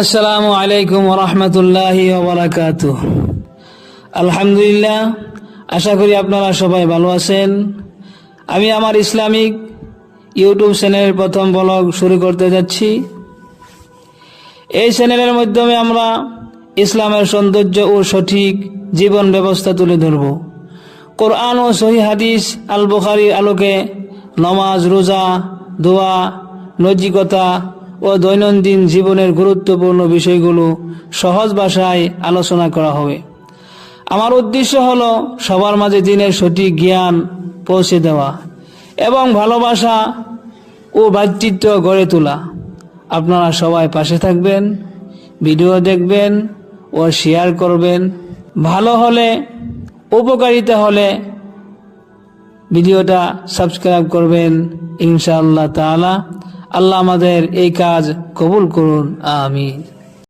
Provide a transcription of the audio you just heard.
আসসালামু আলাইকুম ওয়া রাহমাতুল্লাহি ওয়া বারাকাতুহু। আলহামদুলিল্লাহ, আশা করি আপনারা সবাই ভালো আছেন। আমি আমার ইসলামিক ইউটিউব চ্যানেলের প্রথম ব্লগ শুরু করতে যাচ্ছি। এই চ্যানেলের মাধ্যমে আমরা ইসলামের সৌন্দর্য ও সঠিক জীবন ব্যবস্থা তুলে ধরব। কোরআন ও সহিহ হাদিস আল বুখারীর আলোকে নামাজ, রোজা, দোয়া, নৈতিকতা ও দৈনন্দিন জীবনের গুরুত্বপূর্ণ বিষয়গুলো সহজ ভাষায় আলোচনা করা হবে। আমার উদ্দেশ্য হলো সবার মাঝে দিনের সঠিক জ্ঞান পৌঁছে দেওয়া এবং ভালোবাসা ও ভ্রাতৃত্ব গড়ে তোলা। আপনারা সবাই পাশে থাকবেন, ভিডিও দেখবেন ও শেয়ার করবেন। ভালো হলে, উপকারিতা হলে ভিডিওটা সাবস্ক্রাইব করবেন ইনশাআল্লাহ তাআলা। আল্লাহ আমাদের এই কাজ কবুল করুন, আমিন।